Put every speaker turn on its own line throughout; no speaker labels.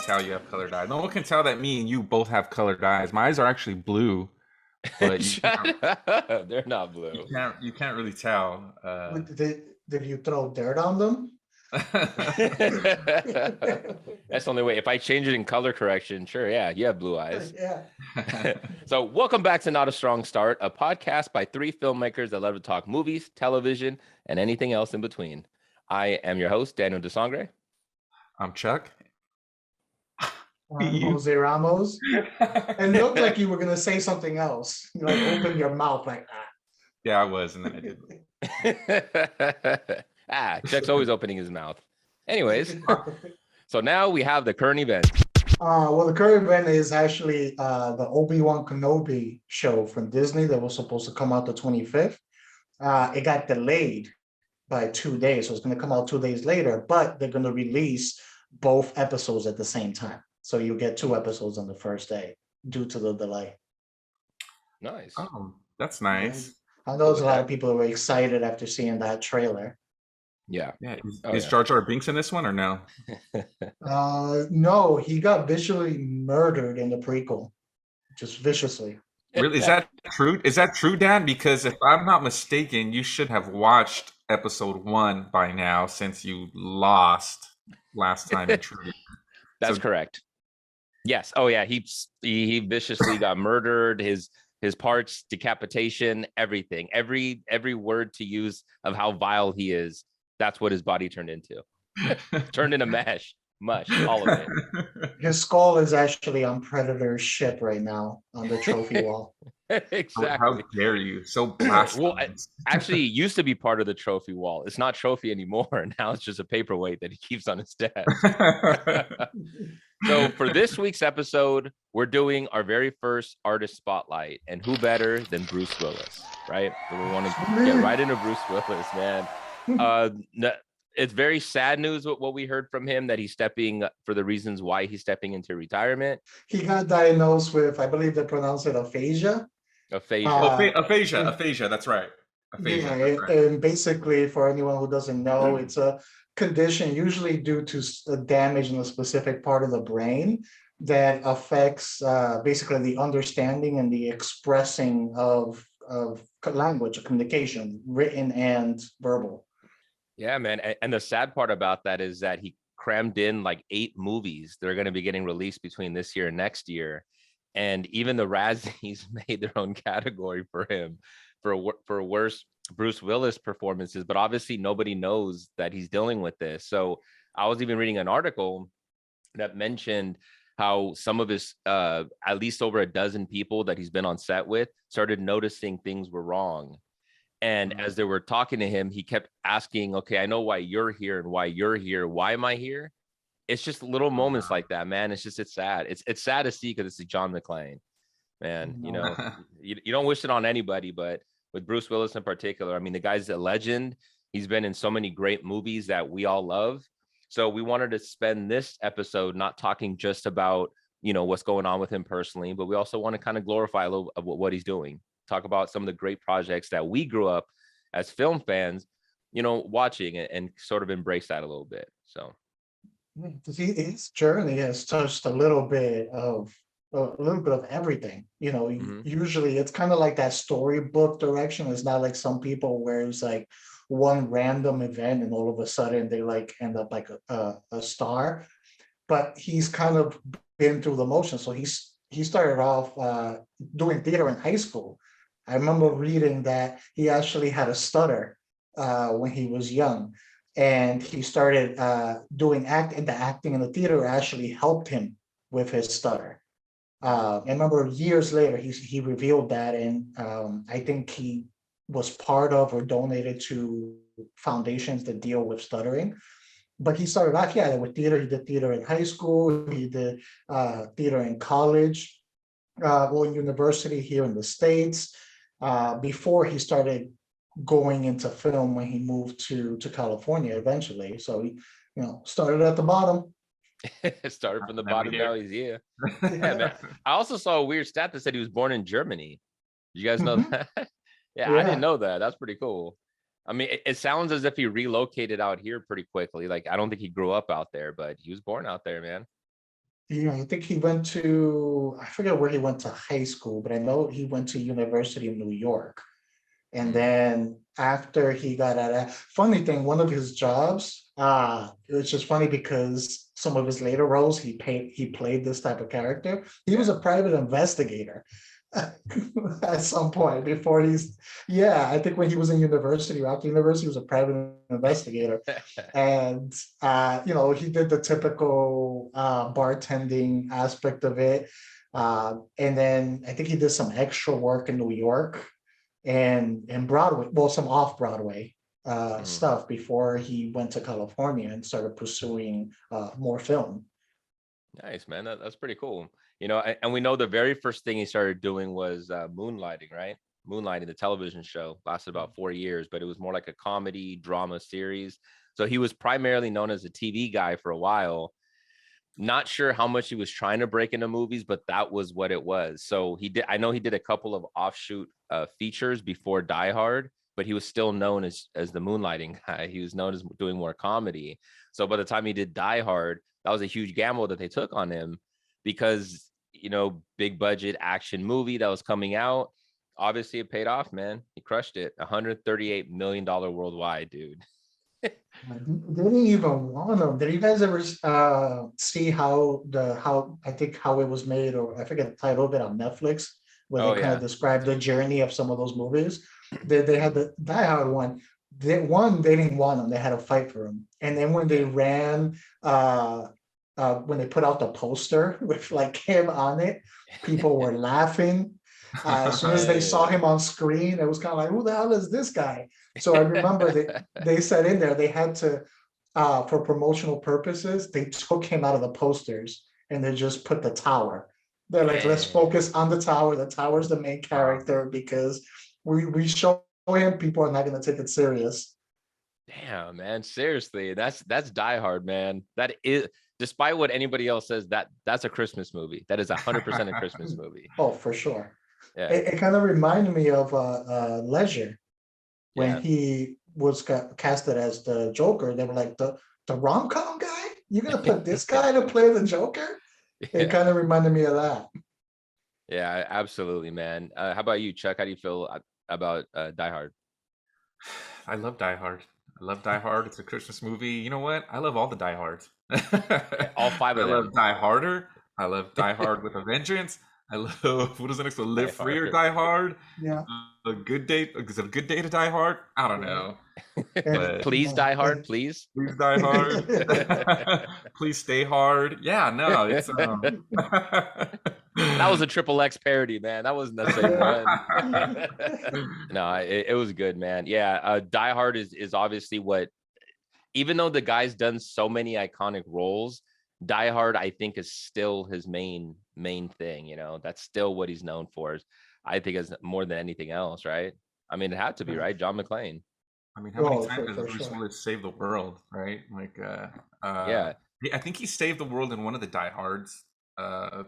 tell you have colored eyes. No one can tell that me and you both have colored eyes. My eyes are actually blue, but
Shut up. They're not blue.
you can't really tell.
Did you throw dirt on them?
That's the only way. If I change it in color correction, sure, yeah, you have blue eyes.
Yeah.
So welcome back to Not a Strong Start, a podcast by three filmmakers that love to talk movies, television, and anything else in between. I am your host, Daniel de Sangre.
I'm Chuck.
I'm Jose Ramos. And it looked like you were going to say something else. You like open your mouth like that.
Yeah, I was, and then I did.
Chuck's always opening his mouth. Anyways, so now we have the current event.
Well, the current event is actually the Obi-Wan Kenobi show from Disney that was supposed to come out the 25th. It got delayed by 2 days, so it's going to come out 2 days later, but they're going to release both episodes at the same time. So you get 2 episodes on the first day due to the delay.
Nice.
Oh, that's nice.
I know there's a lot of people who were excited after seeing that trailer.
Yeah.
Is Jar Jar Binks in this one or no?
No, he got visually murdered in the prequel, just viciously.
Really? Is that true? Is that true, Dan? Because if I'm not mistaken, you should have watched episode 1 by now, since you lost last time in trivia.
That's correct. Yes. Oh yeah. He viciously got murdered. His parts, decapitation, everything. Every word to use of how vile he is. That's what his body turned into. Turned into mush, all of it.
His skull is actually on Predator's ship right now on the trophy wall.
Exactly.
How dare you? So blasphemous.
Well, actually, it used to be part of the trophy wall. It's not trophy anymore. Now it's just a paperweight that he keeps on his desk. So for this week's episode, we're doing our very first artist spotlight. And who better than Bruce Willis, right? So we want to get right into Bruce Willis, man. It's very sad news what we heard from him, that he's stepping for the reasons why he's stepping into retirement.
He got diagnosed with, I believe they pronounce it aphasia.
Aphasia, that's right.
Aphasia, and basically, for anyone who doesn't know, it's a condition usually due to a damage in a specific part of the brain that affects basically the understanding and the expressing of language, communication, written and verbal.
Yeah, man. And the sad part about that is that he crammed in like 8 movies that are going to be getting released between this year and next year. And even the Razzies made their own category for him for worst Bruce Willis performances. But obviously nobody knows that he's dealing with this. So I was even reading an article that mentioned how some of his, at least over a dozen people that he's been on set with, started noticing things were wrong. And as they were talking to him, he kept asking, okay, I know why you're here and why you're here. Why am I here? It's just little moments like that, man. It's sad. It's sad to see because it's John McClane, man. You know, you don't wish it on anybody, but with Bruce Willis in particular, I mean, the guy's a legend. He's been in so many great movies that we all love. So we wanted to spend this episode not talking just about, you know, what's going on with him personally, but we also want to kind of glorify a little of what he's doing. Talk about some of the great projects that we grew up as film fans, you know, watching and sort of embrace that a little bit. So
his journey has touched a little bit of everything. You know, usually it's kind of like that storybook direction. It's not like some people where it's like one random event and all of a sudden they like end up like a star. But he's kind of been through the motion. So he started off doing theater in high school. I remember reading that he actually had a stutter when he was young, and he started doing acting. The acting in the theater actually helped him with his stutter. I remember years later he revealed that, and I think he was part of or donated to foundations that deal with stuttering. But he started off, with theater. He did theater in high school. He did theater in college, in university here in the States. Before he started going into film when he moved to California eventually. So he, started at the bottom.
Started from the bottom, now he's here. Man. I also saw a weird stat that said he was born in Germany. Did you guys know that? Yeah, I didn't know that. That's pretty cool. I mean, it sounds as if he relocated out here pretty quickly. Like, I don't think he grew up out there, but he was born out there, man.
Yeah, I think he went to, I forget where he went to high school, but I know he went to University of New York. And then after he got out of, funny thing, one of his jobs, it was just funny because some of his later roles, he played this type of character. He was a private investigator at some point before yeah, I think when he was in university or after university, he was a private investigator. And, he did the typical bartending aspect of it. And then I think he did some extra work in New York and Broadway, well, some off Broadway stuff before he went to California and started pursuing more film.
Nice, man. That's pretty cool. And we know the very first thing he started doing was Moonlighting, right? Moonlighting, the television show, lasted about 4 years, but it was more like a comedy drama series. So he was primarily known as a TV guy for a while. Not sure how much he was trying to break into movies, but that was what it was. So I know he did a couple of offshoot features before Die Hard, but he was still known as the Moonlighting guy. He was known as doing more comedy. So by the time he did Die Hard, that was a huge gamble that they took on him because, big budget action movie that was coming out. Obviously it paid off, man. He crushed it. $138 million worldwide, dude.
They didn't even want them. Did you guys ever see how I think how it was made, or I forget the title of it on Netflix, where they kind of describe the journey of some of those movies? They had the Die Hard one. They didn't want them. They had to fight for them. And then when they ran, when they put out the poster with like him on it, people were laughing. As soon as they saw him on screen, it was kind of like, who the hell is this guy? So I remember they said in there they had to, for promotional purposes, they took him out of the posters and they just put the tower. They're like, let's focus on the tower. The tower's the main character because we show him, people are not going to take it serious.
Damn, man. Seriously, that's Die Hard, man. That is, despite what anybody else says, that's a Christmas movie. That is 100% a Christmas movie.
Oh, for sure.
Yeah.
It kind of reminded me of Leisure when he was casted as the Joker. They were like, the rom-com guy? You're going to put this guy to play the Joker? It kind of reminded me of that.
Yeah, absolutely, man. How about you, Chuck? How do you feel about Die Hard?
I love Die Hard. I love Die Hard. It's a Christmas movie. You know what? I love all the Die Hards.
All 5 of them.
I love Die Harder. I love Die Hard with a Vengeance. I love, what is the next one? Live Free or Die Hard?
Yeah.
A Good Day. Is it a Good Day to Die Hard? I don't know.
But, please Die Hard, please.
Please Die Hard. Please Stay Hard. Yeah, no, it's
that was a XXX parody, man. That wasn't the same one. No, it was good, man. Yeah, Die Hard is obviously what, even though the guy's done so many iconic roles, Die Hard, I think, is still his main thing. That's still what he's known for. I think is more than anything else, right? I mean, it had to be, right? John McClane.
I mean, how many times has Bruce Willis saved the world, right? Like,
yeah,
I think he saved the world in one of the Die Hards. The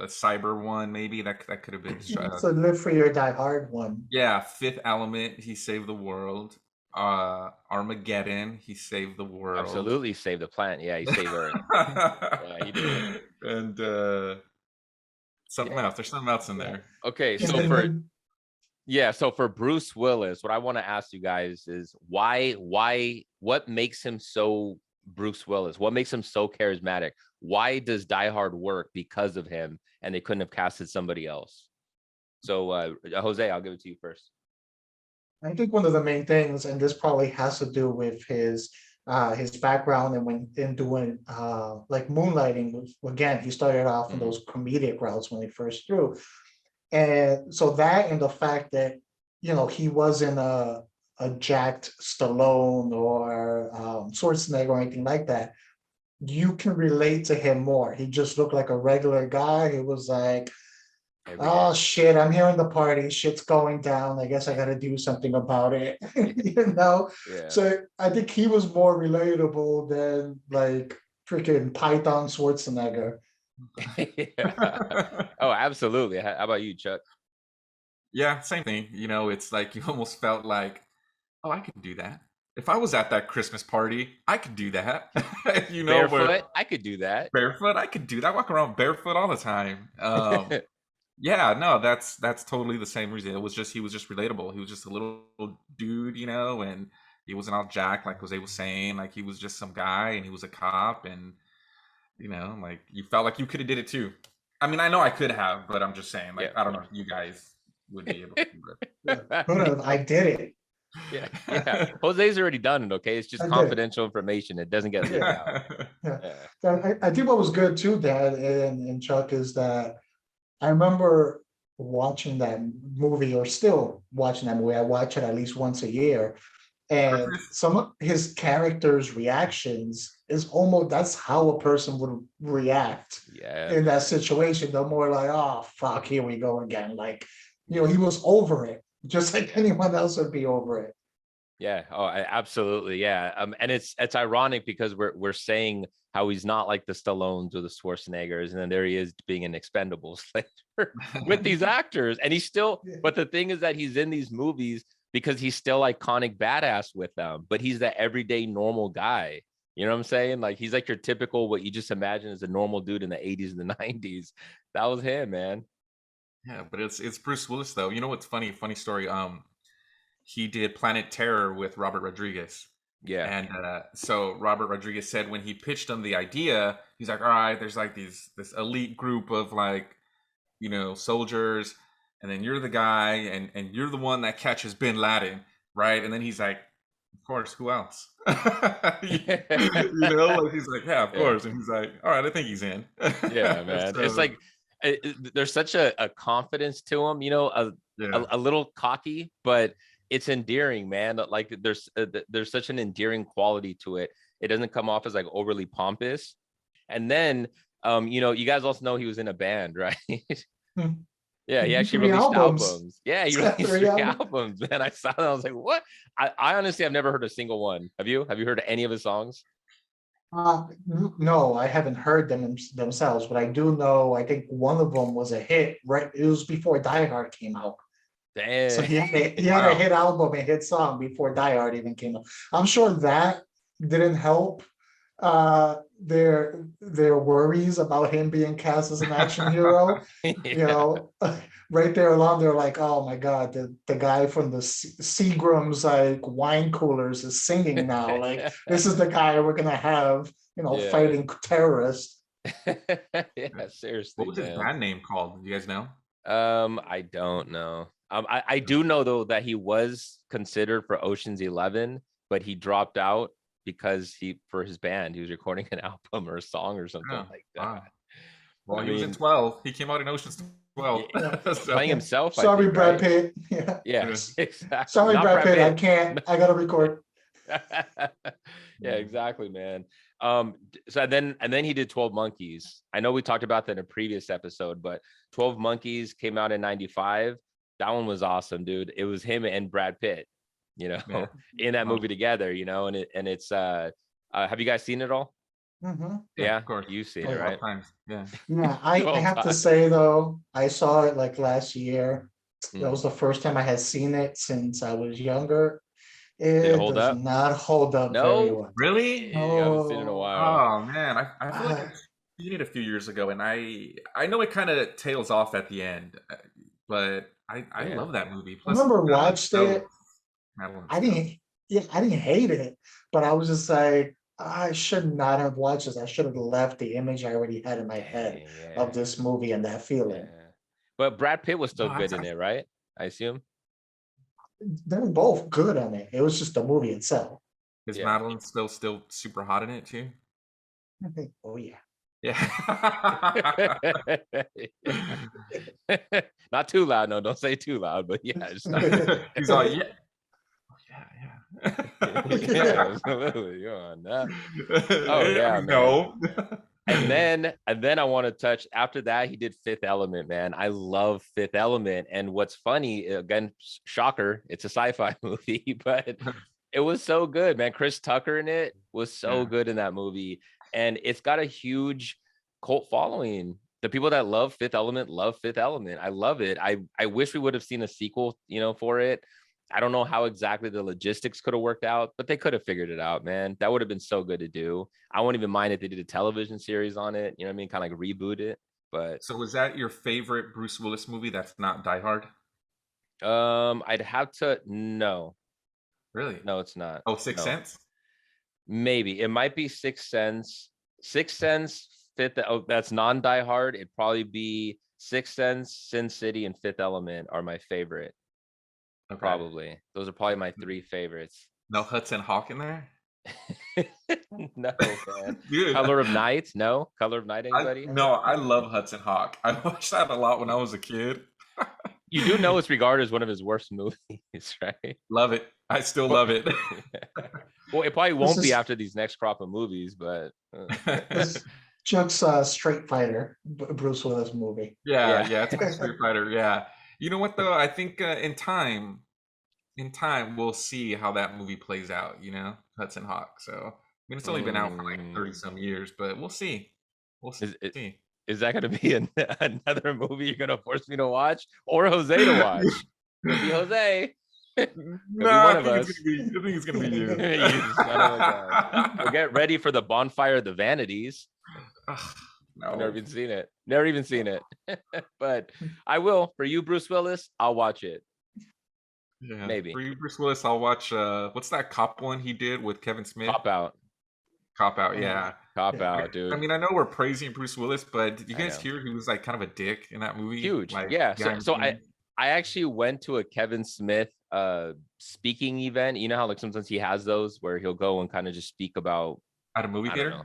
cyber one, maybe that could have been.
So Live Free or Die Hard one.
Yeah, Fifth Element, he saved the world. Armageddon, he saved the world.
Absolutely saved the planet. Yeah, he saved Earth. Yeah, he did.
And something else. There's something else in there.
Okay, so so for Bruce Willis, what I want to ask you guys is what makes him so Bruce Willis? What makes him so charismatic? Why does Die Hard work because of him, and they couldn't have casted somebody else? So Jose, I'll give it to you first.
I think one of the main things, and this probably has to do with his background and when in doing like Moonlighting, again, he started off in those comedic routes when he first threw. And so that, and the fact that, he wasn't a jacked Stallone or Schwarzenegger or anything like that, you can relate to him more. He just looked like a regular guy. He was like, oh shit, I'm here in the party, shit's going down, I guess I gotta do something about it.
Yeah.
So I think he was more relatable than like freaking Python Schwarzenegger.
Oh, absolutely. How about you, Chuck?
Yeah, same thing. It's like you almost felt like, oh, I can do that. if I was at that Christmas party, I could do that. You know,
Barefoot, I could do that.
barefoot, I could do that. I walk around barefoot all the time. Yeah, no, that's totally the same reason. It was just he was just relatable. He was just a little dude, you know, and he wasn't all jacked like Jose was saying. Like he was just some guy, and he was a cop, and you know, like you felt like you could have did it too. I mean, I know I could have, but I'm just saying, like
Yeah.
I don't know if you guys would be able to do
Could have, I did it.
Yeah. Jose's already done it. Okay, it's just
I did.
confidential information. It doesn't get leaked out.
it.
Yeah. So I think what was good too, Dad and Chuck, is that I remember watching that movie, or still watching that movie. I watch it at least once a year. And some of his characters' reactions is almost, that's how a person would react
Yeah.
in that situation. They're more like, oh fuck, here we go again. Like, you know, he was over it, just like anyone else would be over it.
Yeah. Oh, absolutely. Yeah. And it's ironic because we're saying how he's not like the Stallones or the Schwarzeneggers, and then there he is being an Expendables later with these actors, and he's still. But the thing is that he's in these movies because he's still iconic badass with them, but he's the everyday normal guy. You know what I'm saying? Like he's like your typical what you just imagine as a normal dude in the 80s and the 90s. That was him, man.
Yeah, but it's Bruce Willis though. You know what's funny? Funny story. He did Planet Terror with Robert Rodriguez.
Yeah.
And so Robert Rodriguez said when he pitched him the idea, he's like, all right, there's like this elite group of like, you know, soldiers, and then you're the guy, and you're the one that catches Bin Laden, right? And then he's like, of course, who else? You know, like he's like, yeah, of course. And he's like, all right, I think he's in.
Yeah, man.
So,
It's like there's such a confidence to him, you know,
yeah.
a little cocky, but it's endearing, man. Like there's such an endearing quality to it. It doesn't come off as like overly pompous. And then you know, you guys also know he was in a band, right? Yeah, he actually
Three
released
albums.
albums. Yeah, he
He's got
released
3
three
albums.
albums. Man, I saw that. I was like, what? I honestly have never heard a single one. Have you? Have you heard any of his songs?
No, I haven't heard them themselves, but I do know, I think one of them was a hit, right? It was before Die Hard came out.
Damn.
So he had a hit album, a hit song before Die Hard even came out. I'm sure that didn't help their worries about him being cast as an action hero. You know, right there along, they're like, oh my god, the guy from the Seagram's like wine coolers is singing now. Like this is the guy we're gonna have, you know, fighting terrorists.
Yeah, seriously.
What was his band name called? Do you guys know?
I don't know. I do know though that he was considered for Ocean's 11, but he dropped out because for his band he was recording an album or a song or something like that.
Wow. Well, he was in 12. He came out in Ocean's 12.
So, playing himself.
Sorry,
think,
Brad
right?
Pitt. Yeah.
Yeah, exactly.
Sorry,
Not
Brad Pitt. I can't. I gotta record.
Yeah, exactly, man. So then he did 12 Monkeys. I know we talked about that in a previous episode, but 12 Monkeys came out in 95. That one was awesome, dude. It was him and Brad Pitt, you know, in that movie together, you know, and it's have you guys seen it all?
Mm-hmm.
Yeah,
of course.
You've seen it, right?
Times. Yeah.
Yeah, I have to say though, I saw it like last year. That was the first time I had seen it since I was younger. It
hold
does
up?
not hold up very well.
Really?
Yeah, you haven't seen it in a while.
Oh man, I feel like I've seen it a few years ago, and I know it kind of tails off at the end, but I love that movie.
I remember watched it.
Madeline
I didn't hate it, but I was just like, I should not have watched this. I should have left the image I already had in my head of this movie and that feeling.
Yeah. But Brad Pitt was still good in it, right? I assume.
They were both good on it. It was just the movie itself.
Is Madeline still super hot in it too?
I think, oh yeah.
Yeah.
Not too loud. No, don't say too loud. But yeah,
He's all yeah.
Yeah, absolutely. You're on that. Oh yeah,
no.
And then I want to touch after that. He did Fifth Element, man. I love Fifth Element. And what's funny, again, shocker, it's a sci-fi movie, but it was so good, man. Chris Tucker in it was so good in that movie, and it's got a huge cult following. The people that love Fifth Element love Fifth Element. I love it. I wish we would have seen a sequel, you know, for it. I don't know how exactly the logistics could have worked out, but they could have figured it out, man. That would have been so good to do. I wouldn't even mind if they did a television series on it. You know what I mean? Kind of like reboot it. But
So was that your favorite Bruce Willis movie that's not Die Hard?
I'd have to no,
Really?
no, it's not.
Oh, Sixth
No,
Sense?
maybe it might be Sixth Sense. Sixth Sense, Fifth. Oh, that's non-Die Hard. It'd probably be Sixth Sense, Sin City, and Fifth Element are my favorite.
Okay.
Probably those are probably my 3 favorites.
No Hudson Hawk in there?
No, man.
Dude,
Color of Night? No, Color of Night. Anybody?
no, I love Hudson Hawk. I watched that a lot when I was a kid.
You do know it's regarded as one of his worst movies, right?
Love it. I still love it.
Well, it probably won't
This
be
is-
after these next crop of movies, but
This Chuck's Street Fighter, Bruce Willis movie.
Yeah, it's like Street Fighter. Yeah. You know what though? I think in time, we'll see how that movie plays out. You know, Hudson Hawk. So I mean, it's only been out for like 30 some years, but we'll see. We'll see.
Is that going to be another movie you're going to force me to watch, or Jose to watch? It'll be Jose.
No,
one
I
of
think
us.
it's gonna be. I think it's gonna be you.
You son of a gun. Well, get ready for the bonfire of the vanities.
Ugh, no.
I've never even seen it. Never even seen it. But I will. For you, Bruce Willis, I'll watch it.
Yeah,
Maybe.
for you, Bruce Willis, I'll watch. What's that cop one he did with Kevin Smith?
Cop Out.
Cop Out. Yeah.
Cop Out, dude.
I mean, I know we're praising Bruce Willis, but did you
I
guys
know.
hear he was like kind of a dick in that movie?
Huge.
Like,
Yeah.
behind
So
the
I
scenes?
actually went to a Kevin Smith speaking event. You know how like sometimes he has those where he'll go and kind of just speak about
At a movie
I
theater?
don't know,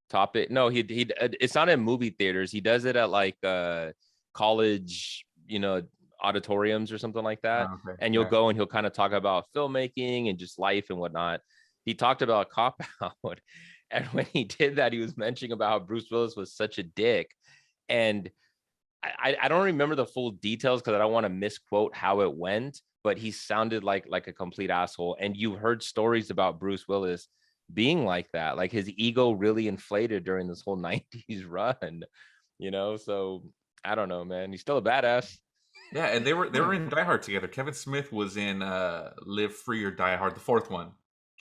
topic. No, he it's not in movie theaters. He does it at like college, auditoriums or something like that.
Oh, okay.
And you'll
Yeah.
go and he'll kind of talk about filmmaking and just life and whatnot. He talked about Cop Out. And when he did that, he was mentioning about how Bruce Willis was such a dick. And I don't remember the full details because I don't want to misquote how it went, but he sounded like a complete asshole. And you heard stories about Bruce Willis being like that, like his ego really inflated during this whole 90s run, so I don't know, man. He's still a badass.
Yeah, and they were in Die Hard together. Kevin Smith was in Live Free or Die Hard, the fourth one.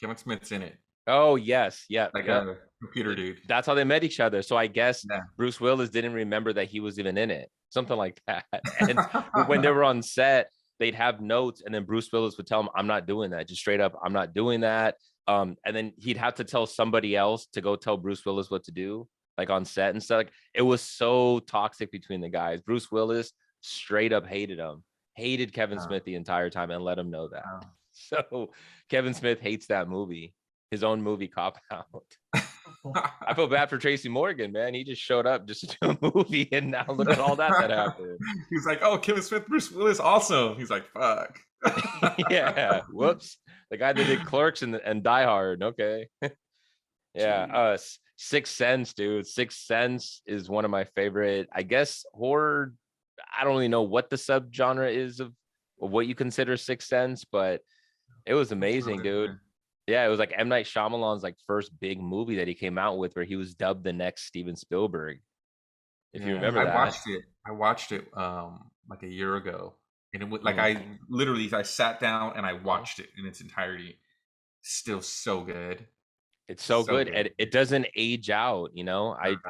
Kevin Smith's in it.
Oh yes, yeah,
Like
yep.
a computer dude.
That's how they met each other. So I guess
Yeah.
Bruce Willis didn't remember that he was even in it, something like that. And when they were on set, they'd have notes, and then Bruce Willis would tell him, "I'm not doing that." Just straight up, "I'm not doing that." And then he'd have to tell somebody else to go tell Bruce Willis what to do, like on set and stuff. Like, it was so toxic between the guys. Bruce Willis straight up hated him, hated Kevin Smith the entire time, and let him know that.
Wow.
So Kevin Smith hates that movie, his own movie, Cop Out. I feel bad for Tracy Morgan, man. He just showed up just to do a movie, and now look at all that happened.
He's like, "Oh, Kevin Smith, Bruce Willis, awesome." He's like, "Fuck."
Yeah, whoops. The guy that did Clerks and Die Hard. Okay. Yeah. Sixth Sense, dude. Sixth Sense is one of my favorite, I guess, horror. I don't really know what the subgenre is of what you consider Sixth Sense, but it was amazing, dude. Yeah, it was like M. Night Shyamalan's like first big movie that he came out with, where he was dubbed the next Steven Spielberg. If you remember that.
I watched it like a year ago. And it was like I sat down and I watched it in its entirety. Still so good.
It's so good. And it doesn't age out,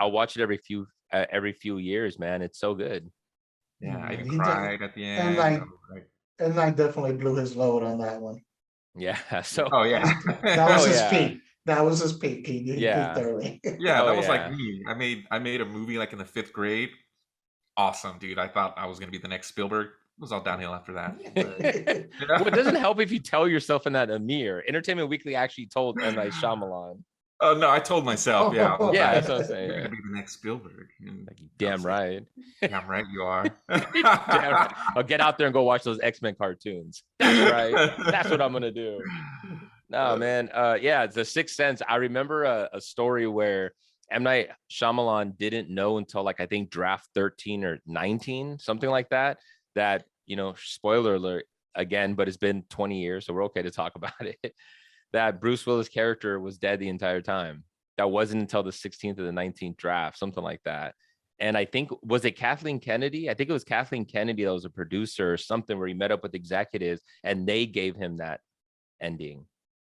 I'll watch it every few years, man. It's so good.
Yeah, I
He
even cried at the end.
And I definitely blew his load on that one.
Yeah. So
Oh yeah.
That was his
yeah.
peak. That was his peak. He did
Yeah.
thoroughly.
Yeah,
Oh,
that was
yeah.
like me. I made a movie like in the 5th grade. Awesome, dude. I thought I was gonna be the next Spielberg. It was all downhill after that. But,
Well, it doesn't help if you tell yourself in that a mirror. Entertainment Weekly actually told M. Night Shyamalan.
Oh no, I told myself, yeah. I was
Yeah,
like,
that's what I'm saying.
"You're
Yeah.
gonna be the next Spielberg." And
Like,
I
damn
was like,
right.
Damn right you are.
Damn right. I'll get out there and go watch those X-Men cartoons. That's right. That's what I'm gonna do. No, man. Yeah, The Sixth Sense. I remember a story where M. Night Shyamalan didn't know until like I think draft 13 or 19, something like that. That, spoiler alert again, but it's been 20 years, so we're okay to talk about it. That Bruce Willis character was dead the entire time. That wasn't until the 16th or the 19th draft, something like that. And I think, was it Kathleen Kennedy? I think it was Kathleen Kennedy that was a producer or something, where he met up with executives and they gave him that ending.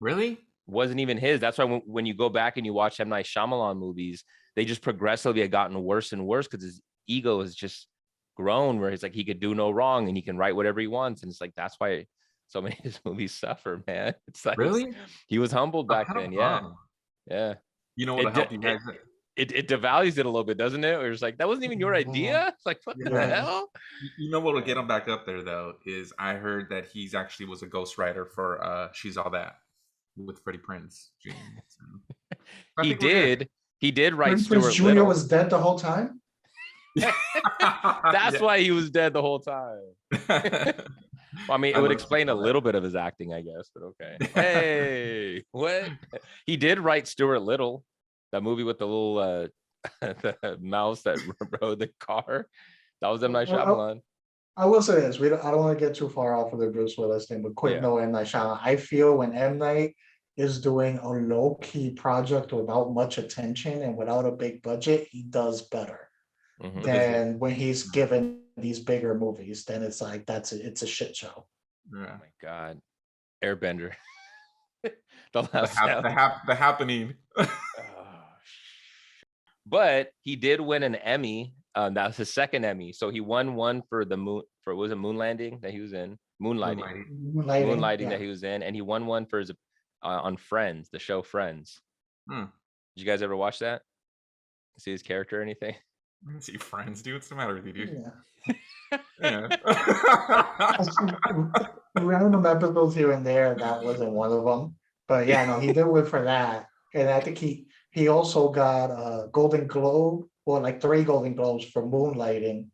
Really?
Wasn't even his. That's why when you go back and you watch M. Night Shyamalan movies, they just progressively have gotten worse and worse because his ego has just grown, where he's like, he could do no wrong and he can write whatever he wants. And it's like, that's why so many of his movies suffer, man. It's like,
Really?
he was humbled back then. Yeah. Yeah.
You know what'll help you guys?
It devalues it a little bit, doesn't it? Or it's like, that wasn't even your idea. It's like, what the hell?
You know what'll get him back up there though is I heard that he's actually was a ghostwriter for She's All That with Freddie Prinze Jr. So,
he did write
Prince
Stuart
Jr.
Little.
was dead the whole time.
That's why he was dead the whole time. Well, I mean, it would explain a little bit of his acting, I guess, but okay. Hey, what? He did write Stuart Little, that movie with the little the mouse that rode the car. That was M. Night Shyamalan.
I will say this: I don't want to get too far off of the Bruce Willis thing, but quick note, M. Night Shyamalan. I feel when M. Night is doing a low-key project without much attention and without a big budget, he does better than when he's given these bigger movies. Then it's like it's a shit show.
Yeah.
Oh my God, Airbender.
The Happening.
But he did win an Emmy. That was his second Emmy. So he won one for the moon, for was it Moon Landing that he was in? Moonlighting that he was in, and he won one for his on Friends, the show Friends. Did you guys ever watch that? See his character or anything?
See Friends, dude. What's the matter with you, dude?
Yeah. Random episodes here and there. That wasn't one of them. But yeah, no, he did win for that, and I think he also got a Golden Globe, or like 3 Golden Globes for Moonlighting,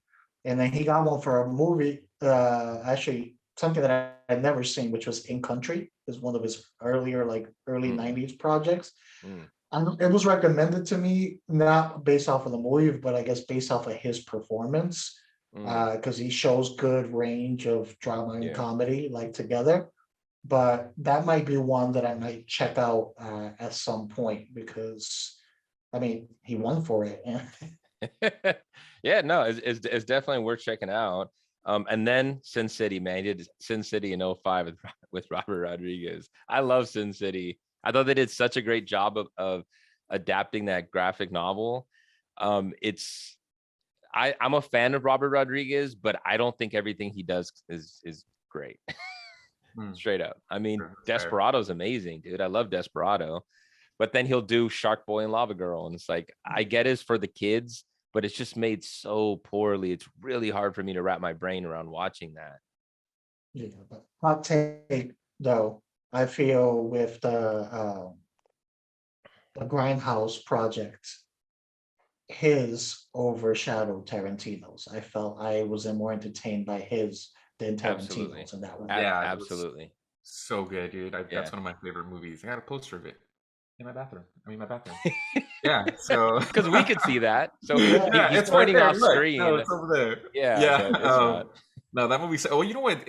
and then he got one for a movie. Actually, something that I've never seen, which was In Country, is one of his earlier, like early '90s projects. And it was recommended to me not based off of the movie, but I guess based off of his performance, because he shows good range of drama and comedy like together. But that might be one that I might check out at some point, because I mean, he won for it.
Yeah, no, it's definitely worth checking out. And then Sin City, man, he did Sin City in 2005 with Robert Rodriguez. I love Sin City. I thought they did such a great job of adapting that graphic novel. I'm a fan of Robert Rodriguez, but I don't think everything he does is great. Straight up. I mean, Desperado's amazing, dude. I love Desperado. But then he'll do Shark Boy and Lava Girl, and it's like, I get it's for the kids, but it's just made so poorly. It's really hard for me to wrap my brain around watching that.
Yeah, but hot take though, I feel with the Grindhouse project, his overshadowed Tarantino's. I felt I was more entertained by his than Tarantino's in that one.
Yeah, absolutely.
So good, dude. That's one of my favorite movies. I got a poster of it in my bathroom. Yeah, so
because we could see that. So
he's
pointing
right
off screen.
No, it's over there.
Yeah.
No, that movie. Oh, you know what?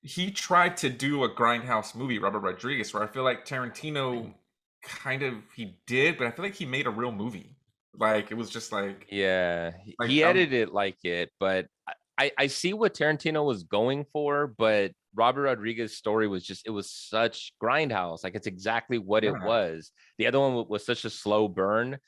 He tried to do a Grindhouse movie, Robert Rodriguez, where I feel like Tarantino he did, but I feel like he made a real movie. Like it was just like
he edited it like it, but I see what Tarantino was going for, but Robert Rodriguez's story was it was such Grindhouse. Like it's exactly what it was. The other one was such a slow burn,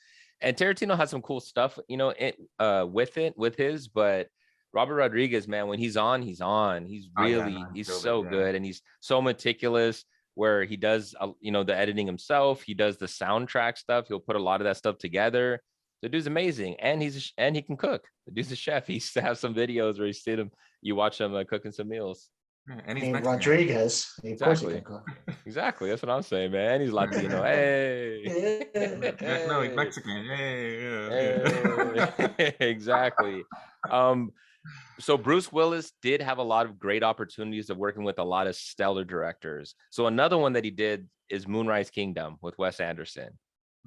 and Tarantino had some cool stuff, with his, but Robert Rodriguez, man, when he's on, he's on. He's really, he's so good, and he's so meticulous. Where he does, the editing himself. He does the soundtrack stuff. He'll put a lot of that stuff together. The dude's amazing, and he can cook. The dude's a chef. He used to have some videos where you watch him cooking some meals.
And he's
Rodriguez, of course he can cook.
Exactly, that's what I'm saying, man. He's Latino. Hey.
No, he's Mexican.
Hey. Exactly. So Bruce Willis did have a lot of great opportunities of working with a lot of stellar directors. So another one that he did is Moonrise Kingdom with Wes Anderson.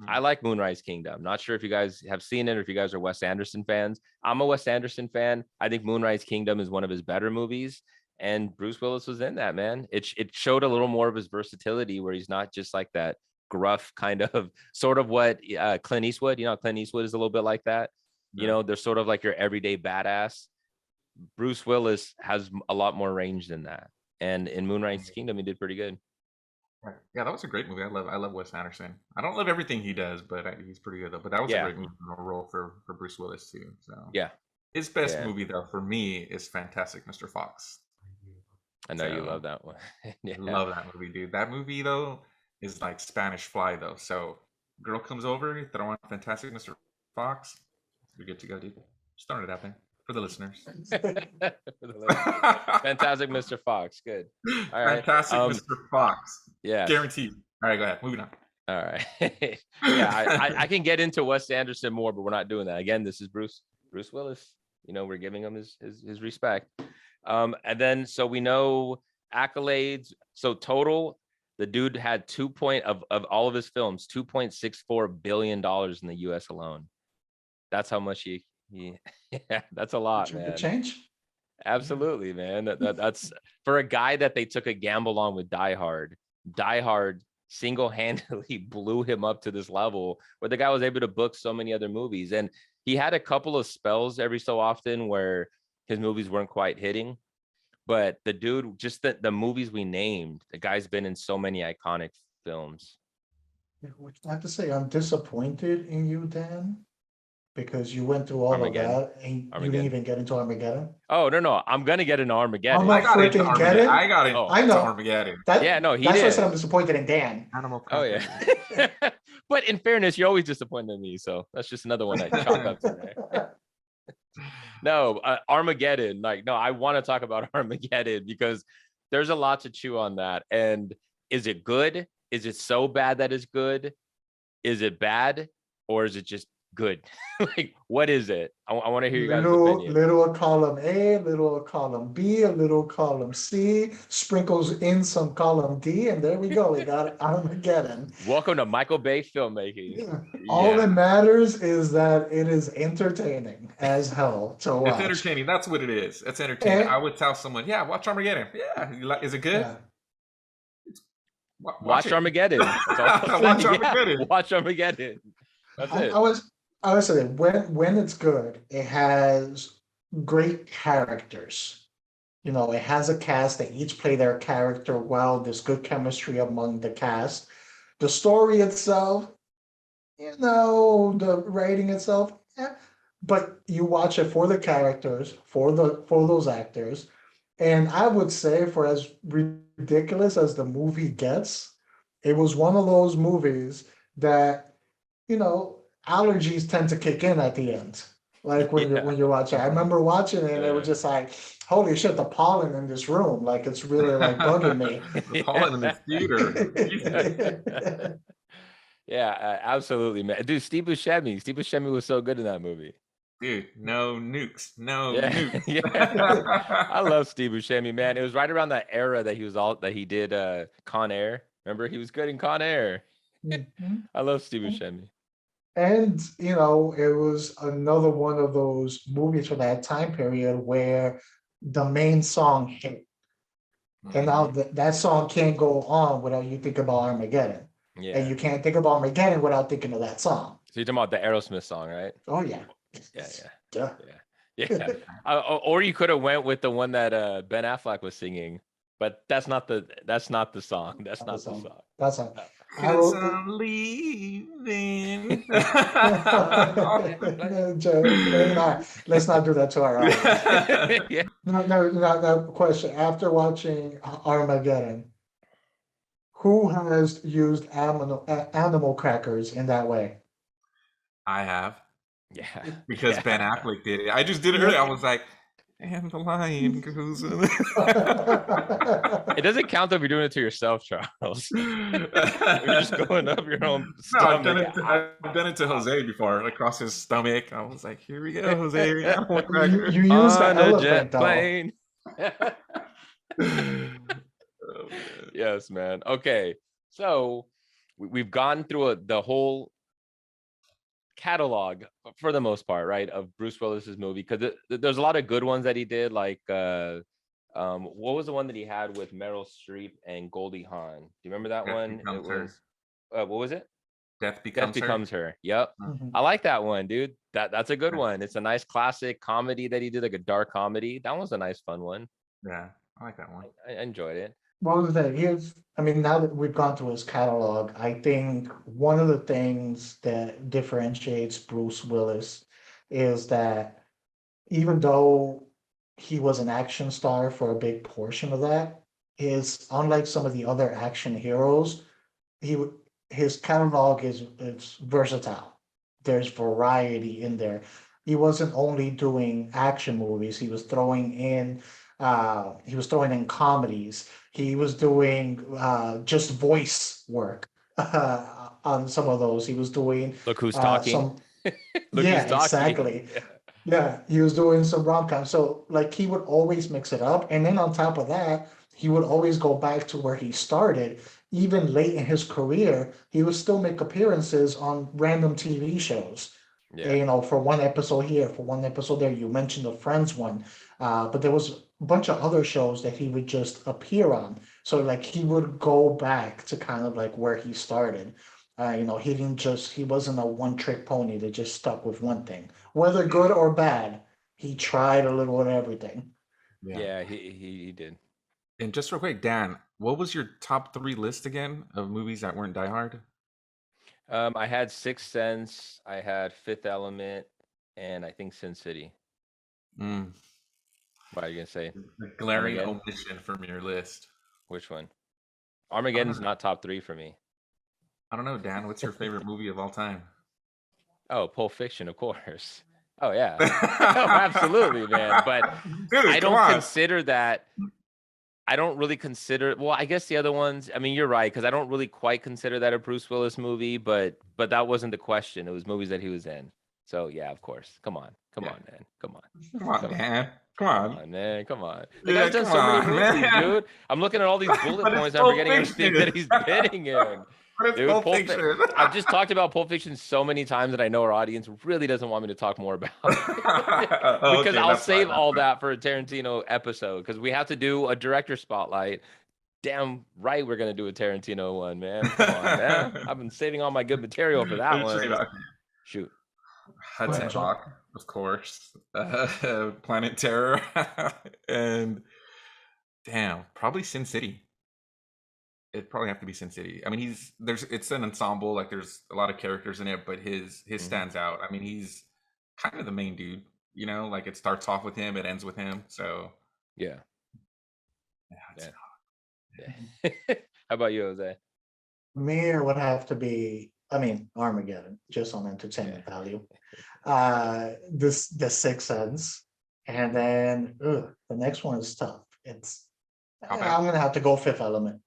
I like Moonrise Kingdom. Not sure if you guys have seen it or if you guys are Wes Anderson fans. I'm a Wes Anderson fan. I think Moonrise Kingdom is one of his better movies. And Bruce Willis was in that, man. It showed a little more of his versatility, where he's not just like that gruff kind of sort of what Clint Eastwood, Clint Eastwood is a little bit like that. You know, they're sort of like your everyday badass. Bruce Willis has a lot more range than that. And in Moonrise Kingdom, he did pretty good.
Right. Yeah, that was a great movie. I love Wes Anderson. I don't love everything he does, but he's pretty good though. But that was a great movie role for Bruce Willis too. So
yeah,
his best movie though for me is Fantastic Mr. Fox.
I know you love that one.
I love that movie, dude. That movie though is like Spanish Fly though. So girl comes over, you throw on Fantastic Mr. Fox, you're good to go, dude. Just throwing it out there for the listeners.
Fantastic Mr. Fox. Good. All right.
Fantastic Mr. Fox.
Yeah.
Guaranteed. All right, go ahead. Moving on.
All right. Yeah, I can get into Wes Anderson more, but we're not doing that. Again, this is Bruce Willis. You know, we're giving him his respect. And then so we know accolades. So total, the dude had of all of his films, $2.64 billion in the US alone. That's how much he yeah, that's a lot, man.
Change?
Absolutely, man. That's for a guy that they took a gamble on with Die Hard. Die Hard single-handedly blew him up to this level where the guy was able to book so many other movies. And he had a couple of spells every so often where his movies weren't quite hitting. But the dude, just the movies we named, the guy's been in so many iconic films.
I have to say, I'm disappointed in you, Dan, because you went through all
Armageddon.
of that and you didn't even get into Armageddon.
Oh, no. I'm going to get into Armageddon.
I got into Armageddon.
I got into Armageddon.
That's why I said I'm disappointed in Dan.
Oh, yeah. But in fairness, you're always disappointed in me. So that's just another one I chalk up today. No, Armageddon. I want to talk about Armageddon because there's a lot to chew on that. And is it good? Is it so bad that it's good? Is it bad? Or is it just good? What is it? I want to hear you guys' opinion.
Little column A, little column B, a little column C, sprinkles in some column D, and there we go. We got Armageddon.
Welcome to Michael Bay filmmaking.
Yeah. All that matters is that it is entertaining as hell to watch.
It's entertaining. That's what it is. It's entertaining. I would tell someone, watch Armageddon. Yeah. Is it good?
Yeah.
Watch Armageddon.
Watch Armageddon.
Watch Armageddon. That's it.
I was saying when it's good, it has great characters. You know, it has a cast that each play their character well. There's good chemistry among the cast. The story itself, the writing itself, but you watch it for the characters, for those actors. And I would say, for as ridiculous as the movie gets, it was one of those movies that, allergies tend to kick in at the end. Like when you watch it. I remember watching it and it was just like, holy shit, the pollen in this room. Like it's really like bugging me.
The pollen in this theater.
Yeah, absolutely, man. Dude, Steve Buscemi was so good in that movie.
Dude, no nukes. Nukes.
Yeah. I love Steve Buscemi, man. It was right around that era that he did Con Air. Remember, he was good in Con Air.
Mm-hmm.
I love Steve Buscemi.
And, it was another one of those movies from that time period where the main song hit. Mm-hmm. And now that song can't go on without you thinking about Armageddon. Yeah. And you can't think about Armageddon without thinking of that song.
So you're talking about the Aerosmith song, right?
Oh, yeah.
Yeah. Or you could have went with the one that Ben Affleck was singing, but that's not the song. That's not the song.
That's not.
Cause I'm leaving.
Let's not do that to our audience. Yeah. No, question. After watching Armageddon, who has used animal crackers in that way?
I have.
Yeah.
Because Ben Affleck did it. I just did it earlier. I was like, and the lion goes in.
It doesn't count if you're doing it to yourself, Charles. You're just going up your own stomach.
I've done it to Jose before, across his stomach. I was like, here we go, Jose.
You use the elephant
plane. Yes, man. Okay. So we've gone through the whole catalog for the most part, right, of Bruce Willis's movie, because there's a lot of good ones that he did, like what was the one that he had with Meryl Streep and Goldie Hawn? Do you remember that one? It was what was it?
Death
Death
Becomes
Becomes Her. Yep.
Mhm.
I like that one, dude. That's a good
Yeah.
one. It's a nice classic comedy that he did, like a dark comedy. That was a nice fun one.
Yeah, I like that one.
I enjoyed it.
What was that? I mean, now that we've gone through his catalog, I think one of the things that differentiates Bruce Willis is that even though he was an action star for a big portion of that, is unlike some of the other action heroes, his catalog is versatile. There's variety in there. He wasn't only doing action movies, he was throwing in comedies. He was doing just voice work on some of those. He was doing
Look who's talking.
some
Look
yeah,
who's talking.
exactly. Yeah, he was doing some rom-com. So like he would always mix it up. And then on top of that, he would always go back to where he started. Even late in his career, he would still make appearances on random TV shows.
Yeah.
You know, for one episode here, for one episode there. You mentioned the Friends one. But there was a bunch of other shows that he would just appear on. So like he would go back to kind of like where he started. You know, he wasn't a one trick pony that just stuck with one thing, whether good or bad. He tried a little of everything.
Yeah, he did.
And just real quick, Dan, what was your top 3 list again of movies that weren't Die Hard?
I had Sixth Sense, I had Fifth Element, and I think Sin City.
Mm.
What are you gonna say?
The glaring
Armageddon?
omission from your list.
Which one? Armageddon's not top 3 for me.
I don't know, Dan. What's your favorite movie of all time?
Oh, Pulp Fiction, of course. Oh yeah. Oh, absolutely, man. But
Dude,
I
come
don't
on.
consider that. I don't really consider. Well, I guess the other ones. I mean, you're right, because I don't really quite consider that a Bruce Willis movie. But that wasn't the question. It was movies that he was in. So yeah, of course. Come on, man. Come on.
Come on, Dan. Come on.
Man. Come on. The
Yeah,
guy's done
come
so many
on,
movies,
man.
dude. I'm looking at all these bullet
But it's
points. I'm
Pulp
forgetting everything
Fiction.
that he's bidding in.
But it's
Dude,
Pulp
Pulp
Fiction.
I've just talked about Pulp Fiction so many times that I know our audience really doesn't want me to talk more about it. Because
Okay,
I'll
that's
save
fine,
all
that's
that for a Tarantino episode, because we have to do a director spotlight. Damn right we're going to do a Tarantino one, man. Come on, man. I've been saving all my good material for that one. Shoot.
Hudson Hawk, of course. Planet Terror. And damn, probably Sin City. It'd probably have to be Sin City. I mean, it's an ensemble, like there's a lot of characters in it, but his stands out. I mean, he's kind of the main dude, you know, like it starts off with him, it ends with him. So
Yeah.
Hudson
How about you, Jose?
Me, it would have to be, I mean, Armageddon, just on entertainment value. The Sixth Sense, and then the next one is tough. I'm gonna have to go Fifth Element.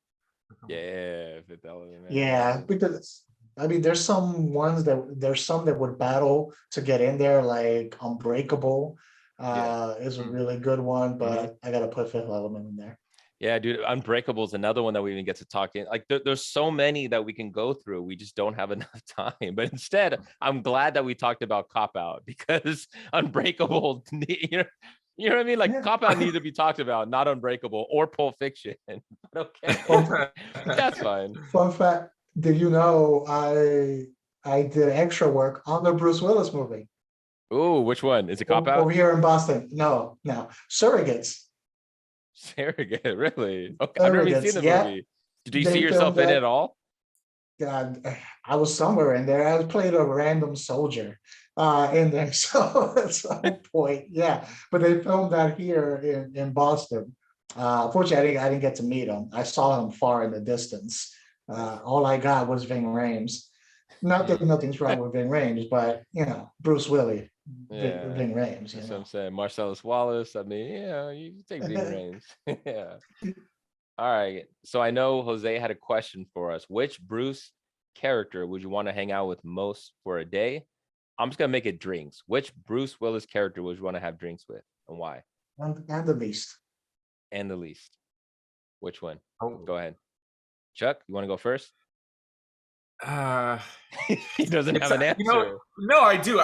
Yeah, Fifth Element.
Yeah, because I mean, there's some that would battle to get in there, like Unbreakable. Is a really good one, but I gotta put Fifth Element in there.
Yeah, dude, Unbreakable is another one that we even get to talk in. Like, there's so many that we can go through. We just don't have enough time. But instead, I'm glad that we talked about Cop Out, because Unbreakable, you know what I mean? Like, Cop Out needs to be talked about, not Unbreakable or Pulp Fiction. Okay, that's fine.
Fun fact: did you know I did extra work on the Bruce Willis movie?
Ooh, which one? Is it Cop Out?
Over here in Boston? No, Surrogates.
Surrogate, really? Okay, I've never even seen the movie. Did you see yourself in it at all?
God, I was somewhere in there. I played a random soldier in there. So at some point, yeah. But they filmed that here in Boston. Fortunately, I didn't get to meet him. I saw him far in the distance. All I got was Ving Rhames. Not that nothing's wrong with Ving Rhames, but you know, Bruce Willis. Ving Rhames.
That's what I'm saying. Marcellus Wallace. I mean, you take Ving Rhames. Yeah. All right. So I know Jose had a question for us. Which Bruce character would you want to hang out with most for a day? I'm just gonna make it drinks. Which Bruce Willis character would you want to have drinks with, and why?
And the least.
And the least. Which one?
Oh.
Go ahead. Chuck, you want to go first? He doesn't have an answer.
You know, no, I do.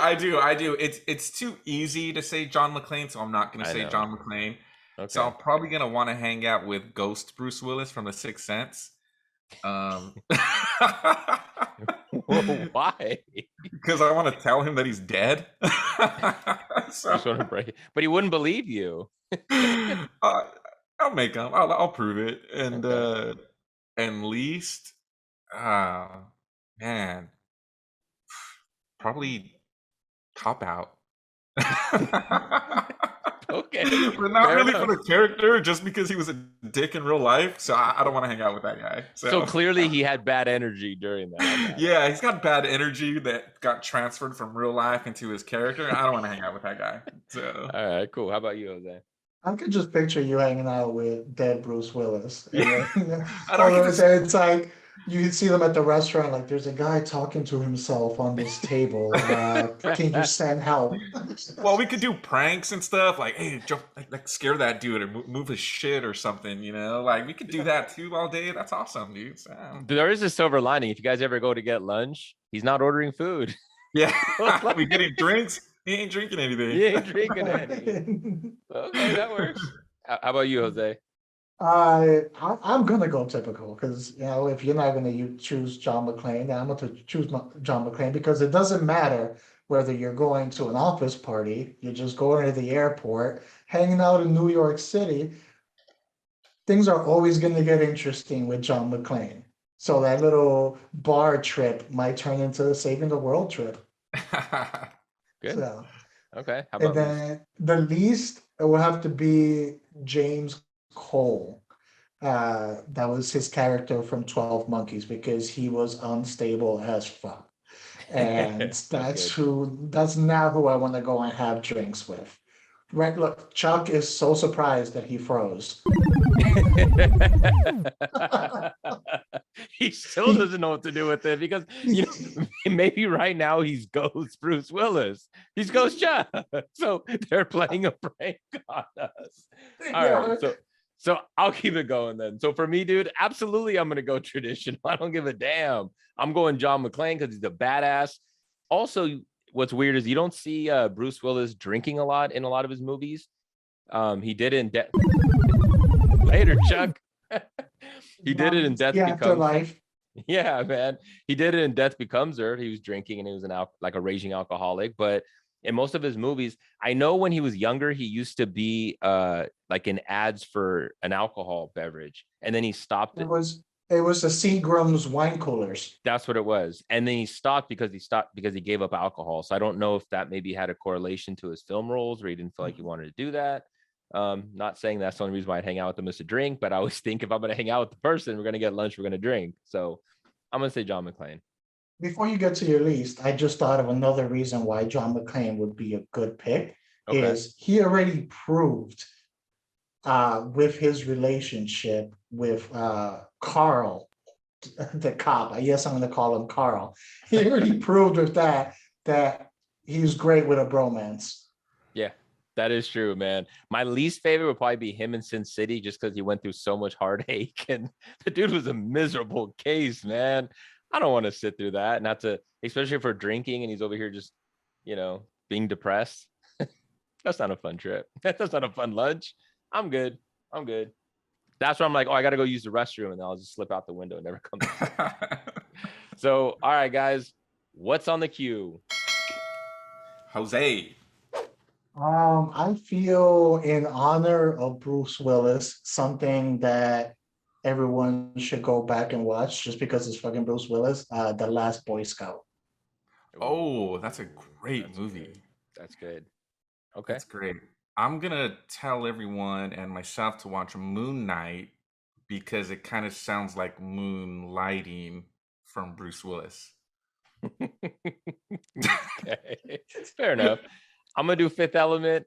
It's too easy to say John McClane, so I'm not going to say John McClane. Okay. So I'm probably going to want to hang out with Ghost Bruce Willis from The Sixth Sense.
Why?
Because I want to tell him that he's dead. So
Just want to break, but he wouldn't believe you.
I'll make him. I'll prove it. And least, man, probably Cop Out.
Okay,
But not
fair
really
enough.
for the character, just because he was a dick in real life. So I don't want to hang out with that guy.
So clearly he had bad energy during that.
Yeah, he's got bad energy that got transferred from real life into his character. I don't want to hang out with that guy. So
All right, cool. How about you, Jose?
I could just picture you hanging out with dead Bruce Willis. And
yeah,
then,
I
all
don't
of
get
a
this.
sudden, it's like you see them at the restaurant, like there's a guy talking to himself on this table. Can you send help?
Well, we could do pranks and stuff, like, hey, jump, like scare that dude or move his shit or something, you know? Like, we could do that too all day. That's awesome, dude. So,
There is a silver lining. If you guys ever go to get lunch, he's not ordering food.
yeah, we getting drinks. He ain't drinking anything.
He ain't drinking any. Okay, that works. How about you, Jose?
I'm gonna go typical because if you're not gonna choose John McClane, then I'm gonna choose John McClane because it doesn't matter whether you're going to an office party, you're just going to the airport, hanging out in New York City. Things are always gonna get interesting with John McClane. So that little bar trip might turn into a saving the world trip.
Good.
So,
Okay. How
and
about least?
then the least it will have to be James Cole. That was his character from 12 Monkeys because he was unstable as fuck. And
That's
that's not who I want to go and have drinks with. Right, look, Chuck is so surprised that he froze.
good. He still doesn't know what to do with it because maybe right now he's Ghost Bruce Willis. He's Ghost Chuck. So they're playing a prank on us. All right. So I'll keep it going then. So for me, dude, absolutely I'm gonna go traditional. I don't give a damn. I'm going John McClane because he's a badass. Also, what's weird is you don't see Bruce Willis drinking a lot in a lot of his movies. He did it in later, Chuck. He did it in Death
Yeah,
Becomes.
afterlife.
Yeah, man. He did it in Death Becomes Her. He was drinking and he was like a raging alcoholic. But in most of his movies, I know when he was younger, he used to be like in ads for an alcohol beverage, and then he stopped it.
It was the Seagram's wine coolers.
That's what it was. And then he stopped because he gave up alcohol. So I don't know if that maybe had a correlation to his film roles where he didn't feel like he wanted to do that. Not saying that's the only reason why I'd hang out with them is to drink, but I always think if I'm going to hang out with the person, we're going to get lunch, we're going to drink. So I'm going to say John McClane.
Before you get to your list, I just thought of another reason why John McClane would be a good pick.
Okay.
Is he already proved with his relationship with Carl, the cop. I guess I'm going to call him Carl. He already proved with that he's great with a bromance.
Yeah, that is true, man. My least favorite would probably be him in Sin City just because he went through so much heartache and the dude was a miserable case, man. I don't want to sit through that. Not to, especially for drinking and he's over here just, being depressed. That's not a fun trip. That's not a fun lunch. I'm good. That's where I'm like, oh, I got to go use the restroom. And then I'll just slip out the window and never come back. So, all right, guys, what's on the queue?
Jose.
I feel in honor of Bruce Willis, something that everyone should go back and watch just because it's fucking Bruce Willis, The Last Boy Scout.
Oh, that's a great movie.
Good. That's good. Okay.
That's great. I'm going to tell everyone and myself to watch Moon Knight because it kind of sounds like moonlighting from Bruce Willis.
Okay. Fair enough. I'm going to do Fifth Element.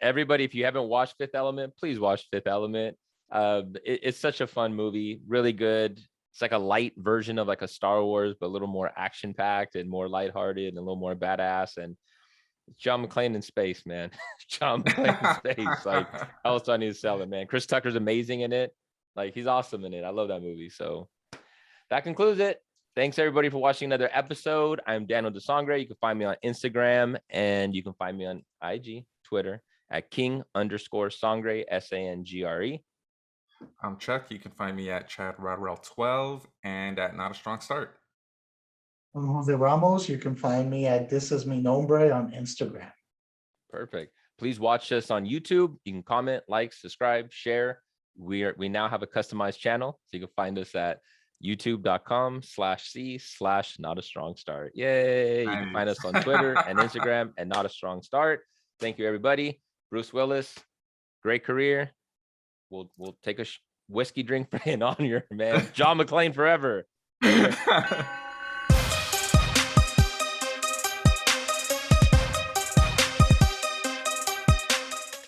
Everybody, if you haven't watched Fifth Element, please watch Fifth Element. It's such a fun movie. Really good. It's like a light version of like a Star Wars, but a little more action packed and more lighthearted and a little more badass. And John McClane in space, man. John McClane in space. Like, how else do I need to sell it, man? Chris Tucker's amazing in it. Like, he's awesome in it. I love that movie. So that concludes it. Thanks everybody for watching another episode. I'm Daniel de Sangre. You can find me on Instagram and you can find me on IG, Twitter at king_Sangre, Sangre.
I'm Chuck. You can find me at Chad Rodwell 12 and at Not a Strong Start.
I'm Jose Ramos. You can find me at This Is Mi Nombre on Instagram.
Perfect. Please watch us on YouTube. You can comment, like, subscribe, share. We now have a customized channel, so you can find us at youtube.com/c/not a strong start. Yay! You can find
Nice.
us on Twitter and Instagram and Not a Strong Start. Thank you, everybody. Bruce Willis, great career. We'll take a whiskey drink in honor, man. John McClane forever. Later.